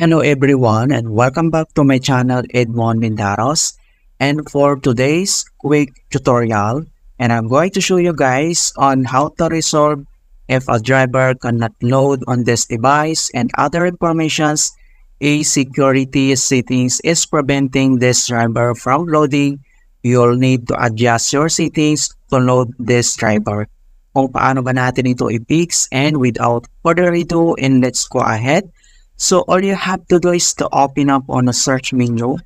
Hello everyone and welcome back to my channel Edmond Mindaros, and for today's quick tutorial, and I'm going to show you guys on how to resolve if a driver cannot load on this device and other informations. A security settings is preventing this driver from loading. You'll need to adjust your settings to load this driver. Kung paano ba natin ito i-fix, and without further ado, and let's go ahead. So all you have to do is to open up on the search menu.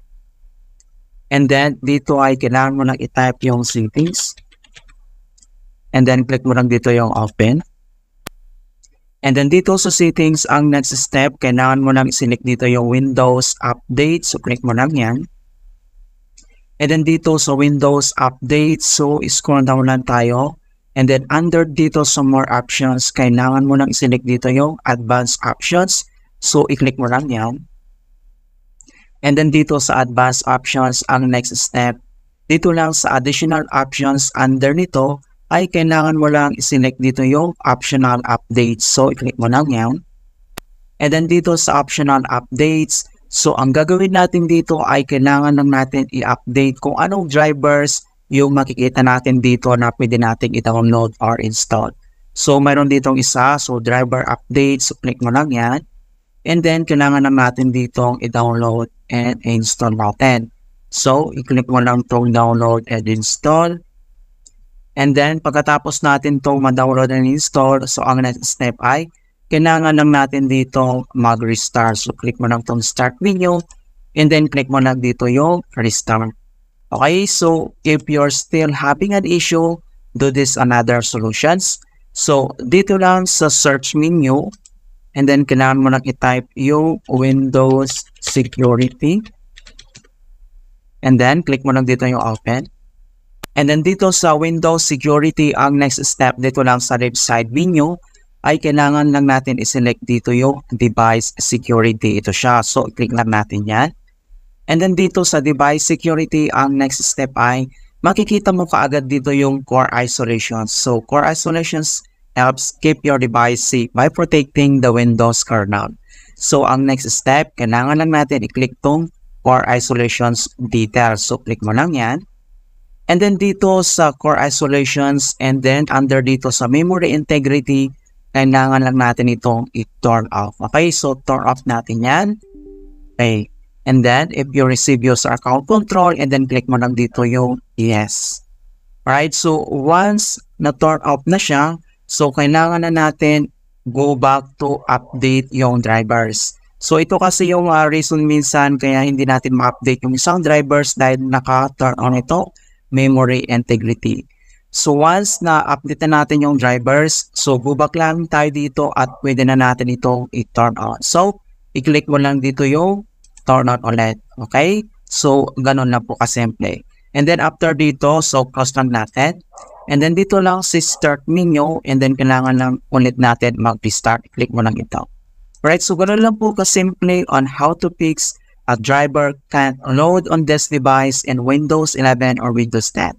And then dito ay kailangan mo lang i-type yung settings. And then click mo lang dito yung open. And then dito sa settings, ang next step, kailangan mo lang i-select dito yung Windows Update. So click mo lang yan. And then dito sa Windows Update, so scroll down lang tayo. And then under dito sa more options, kailangan mo lang i-select dito yung Advanced Options. So, i-click mo lang yan. And then dito sa advanced options, ang next step, dito lang sa additional options under nito, ay kailangan mo lang i-select dito yung optional updates. So, i-click mo lang yan. And then dito sa optional updates, so ang gagawin natin dito ay kailangan lang natin i-update kung anong drivers yung makikita natin dito na pwede natin i-download or install. So, mayroon ditong isa, so driver update, so click mo lang yan. And then, kailangan na natin ditong i-download and install natin. So, i-click mo lang itong download and install. And then, pagkatapos natin itong ma-download and install, so ang next step ay, kailangan lang natin ditong mag-restart. So, click mo lang itong start menu. And then, click mo lang dito yung restart. Okay, so if you're still having an issue, do this another solutions. So, dito lang sa search menu, and then, kailangan mo lang i-type yung Windows Security. And then, click mo lang dito yung open. And then, dito sa Windows Security, ang next step dito lang sa left side menu, ay kailangan lang natin i-select dito yung Device Security. Ito siya. So, click lang natin yan. And then, dito sa Device Security, ang next step ay makikita mo kaagad dito yung Core Isolation. So, Core Isolations helps keep your device safe by protecting the Windows kernel. So, ang next step, kailangan lang natin i-click tong Core Isolations details. So, click mo lang yan. And then dito sa Core Isolations, and then under dito sa Memory Integrity, kailangan lang natin itong i-turn off. Okay, so turn off natin yan. Okay. And then, if you receive user account control, and then click mo lang dito yung yes. Alright, so once na-turn off na siya, so, kailangan na natin go back to update yung drivers. So, ito kasi yung reason minsan kaya hindi natin ma-update yung isang drivers dahil naka-turn on ito, memory integrity. So, once na-update na natin yung drivers, so, go back lang tayo dito at pwede na natin itong i-turn on. So, i-click mo lang dito yung turn on ulit. Okay? So, ganun lang po kasimple. And then, after dito, so, close lang natin. And then dito lang si start menu, and then kailangan lang ulit natin mag-restart. Click mo lang ito. Right, so ganoon lang po kasimple on how to fix a driver can't load on this device in Windows 11 or Windows 10.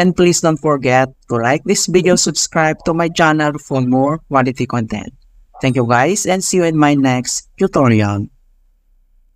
And please don't forget to like this video, subscribe to my channel for more quality content. Thank you guys, and see you in my next tutorial.